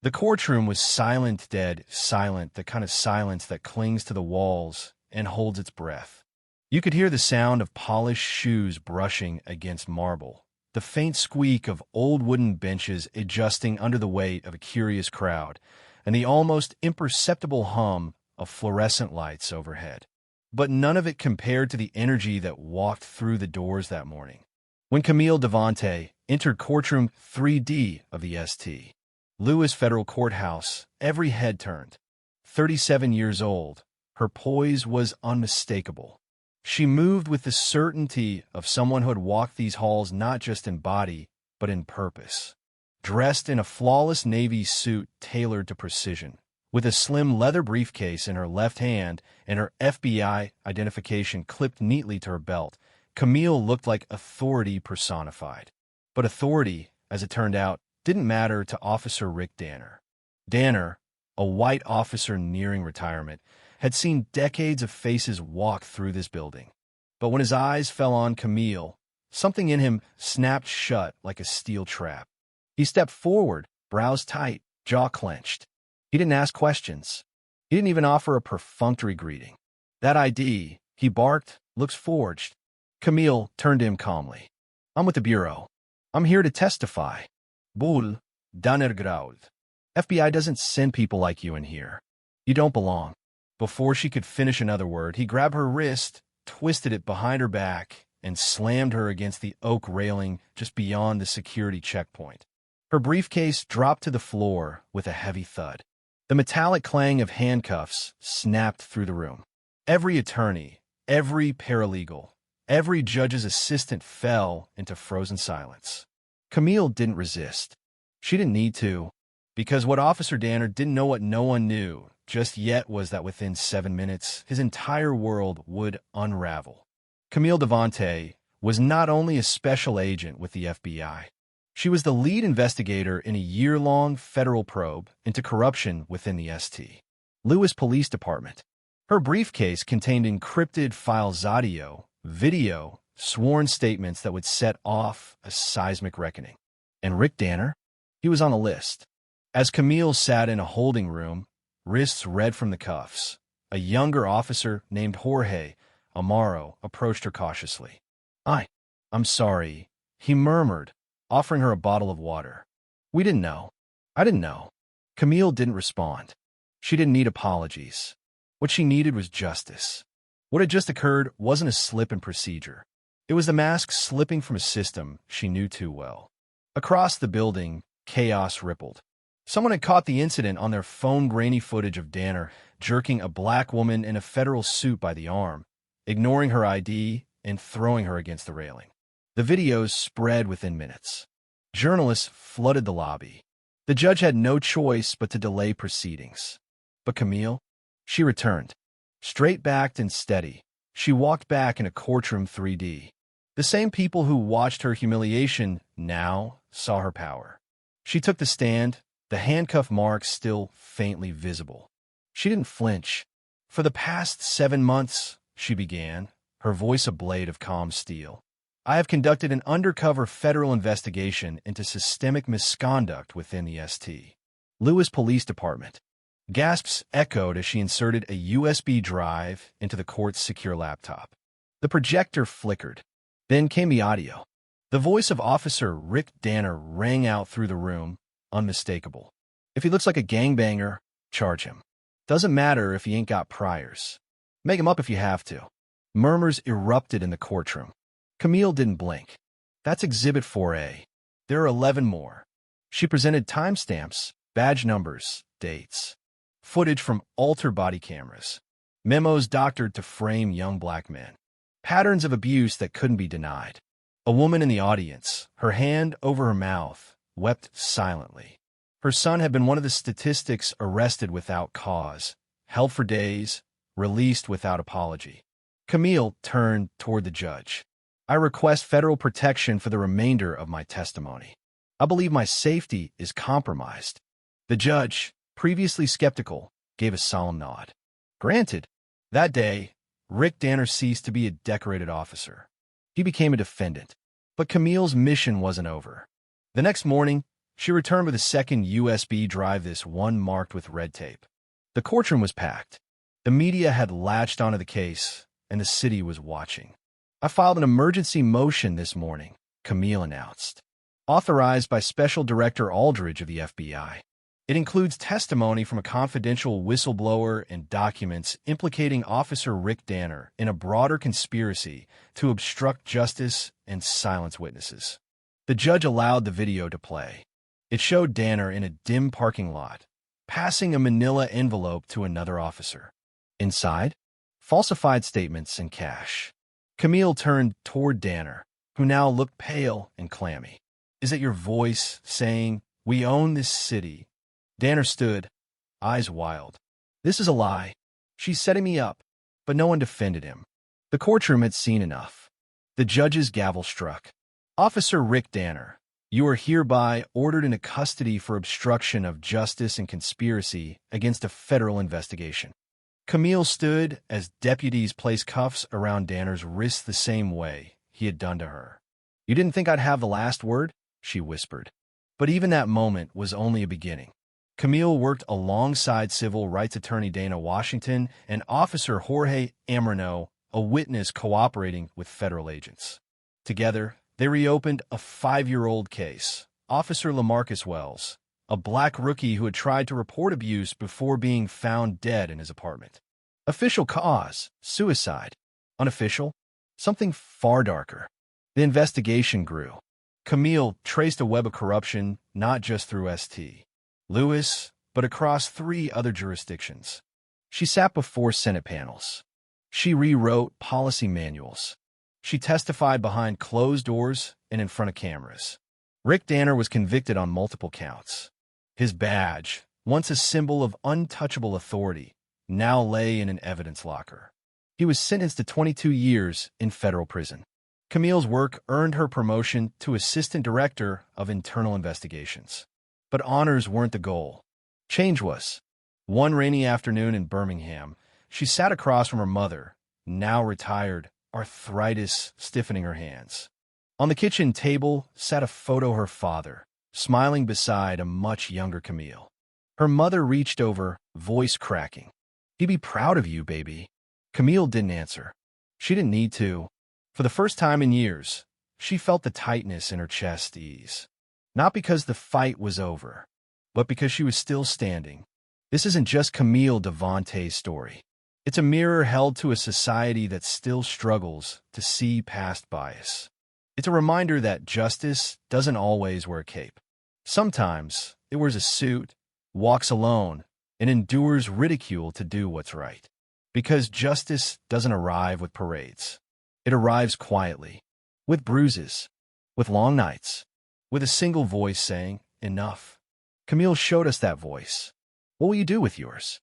The courtroom was silent, dead, silent, the kind of silence that clings to the walls and holds its breath. You could hear the sound of polished shoes brushing against marble, the faint squeak of old wooden benches adjusting under the weight of a curious crowd, and the almost imperceptible hum of fluorescent lights overhead. But none of it compared to the energy that walked through the doors that morning. When Camille Devante entered courtroom 3D of the St. Louis Federal Courthouse, every head turned. 37 years old, her poise was unmistakable. She moved with the certainty of someone who had walked these halls not just in body, but in purpose. Dressed in a flawless navy suit tailored to precision, with a slim leather briefcase in her left hand and her FBI identification clipped neatly to her belt, Camille looked like authority personified. But authority, as it turned out, didn't matter to Officer Rick Danner. Danner, a white officer nearing retirement, had seen decades of faces walk through this building. But when his eyes fell on Camille, something in him snapped shut like a steel trap. He stepped forward, brows tight, jaw clenched. He didn't ask questions. He didn't even offer a perfunctory greeting. That ID, he barked, looks forged. Camille turned to him calmly. I'm with the Bureau. I'm here to testify. Bull, Danner growled. FBI doesn't send people like you in here. You don't belong. Before she could finish another word, he grabbed her wrist, twisted it behind her back, and slammed her against the oak railing just beyond the security checkpoint. Her briefcase dropped to the floor with a heavy thud. The metallic clang of handcuffs snapped through the room. Every attorney, every paralegal, every judge's assistant fell into frozen silence. Camille didn't resist. She didn't need to, because what Officer Danner didn't know what no one knew just yet was that within 7 minutes, his entire world would unravel. Camille Devante was not only a special agent with the FBI. She was the lead investigator in a year-long federal probe into corruption within the St. Louis Police Department. Her briefcase contained encrypted files, audio, video, sworn statements that would set off a seismic reckoning. And Rick Danner? He was on the list. As Camille sat in a holding room, wrists red from the cuffs, a younger officer named Jorge Amaro approached her cautiously. I'm sorry, he murmured, offering her a bottle of water. We didn't know. I didn't know. Camille didn't respond. She didn't need apologies. What she needed was justice. What had just occurred wasn't a slip in procedure. It was the mask slipping from a system she knew too well. Across the building, chaos rippled. Someone had caught the incident on their phone, grainy footage of Danner jerking a black woman in a federal suit by the arm, ignoring her ID and throwing her against the railing. The videos spread within minutes. Journalists flooded the lobby. The judge had no choice but to delay proceedings. But Camille? She returned. Straight-backed and steady, she walked back in a courtroom 3D. The same people who watched her humiliation now saw her power. She took the stand, the handcuff marks still faintly visible. She didn't flinch. For the past 7 months, she began, her voice a blade of calm steel, I have conducted an undercover federal investigation into systemic misconduct within the St. Louis Police Department. Gasps echoed as she inserted a USB drive into the court's secure laptop. The projector flickered. Then came the audio. The voice of Officer Rick Danner rang out through the room, unmistakable. If he looks like a gangbanger, charge him. Doesn't matter if he ain't got priors. Make him up if you have to. Murmurs erupted in the courtroom. Camille didn't blink. That's Exhibit 4A. There are 11 more. She presented timestamps, badge numbers, dates. Footage from altar body cameras. Memos doctored to frame young black men. Patterns of abuse that couldn't be denied. A woman in the audience, her hand over her mouth, wept silently. Her son had been one of the statistics arrested without cause, held for days, released without apology. Camille turned toward the judge. I request federal protection for the remainder of my testimony. I believe my safety is compromised. The judge, previously skeptical, gave a solemn nod. Granted. That day, Rick Danner ceased to be a decorated officer. He became a defendant. But Camille's mission wasn't over. The next morning, She returned with a second USB drive, this one marked with red tape. The courtroom was packed. The media had latched onto the case, and the city was watching. "I filed an emergency motion this morning," Camille announced, authorized by Special Director Aldridge of the FBI. It includes testimony from a confidential whistleblower and documents implicating Officer Rick Danner in a broader conspiracy to obstruct justice and silence witnesses. The judge allowed the video to play. It showed Danner in a dim parking lot, passing a manila envelope to another officer. Inside, falsified statements and cash. Camille turned toward Danner, who now looked pale and clammy. "Is it your voice saying, 'We own this city'?" Danner stood, eyes wild. "This is a lie. She's setting me up." But no one defended him. The courtroom had seen enough. The judge's gavel struck. "Officer Rick Danner, you are hereby ordered into custody for obstruction of justice and conspiracy against a federal investigation." Camille stood as deputies placed cuffs around Danner's wrists the same way he had done to her. "You didn't think I'd have the last word?" she whispered. But even that moment was only a beginning. Camille worked alongside civil rights attorney Dana Washington and Officer Jorge Amorno, a witness cooperating with federal agents. Together, they reopened a 5-year-old case. Officer LaMarcus Wells, a black rookie who had tried to report abuse before being found dead in his apartment. Official cause, suicide. Unofficial, something far darker. The investigation grew. Camille traced a web of corruption not just through St. Louis, but across 3 other jurisdictions. She sat before Senate panels. She rewrote policy manuals. She testified behind closed doors and in front of cameras. Rick Danner was convicted on multiple counts. His badge, once a symbol of untouchable authority, now lay in an evidence locker. He was sentenced to 22 years in federal prison. Camille's work earned her promotion to Assistant Director of Internal Investigations. But honors weren't the goal. Change was. One rainy afternoon in Birmingham, she sat across from her mother, now retired, arthritis stiffening her hands. On the kitchen table sat a photo of her father, smiling beside a much younger Camille. Her mother reached over, voice cracking. "He'd be proud of you, baby." Camille didn't answer. She didn't need to. For the first time in years, she felt the tightness in her chest ease. Not because the fight was over, but because she was still standing. This isn't just Camille Devontae's story. It's a mirror held to a society that still struggles to see past bias. It's a reminder that justice doesn't always wear a cape. Sometimes it wears a suit, walks alone, and endures ridicule to do what's right. Because justice doesn't arrive with parades. It arrives quietly, with bruises, with long nights, with a single voice saying, "Enough." Camille showed us that voice. What will you do with yours?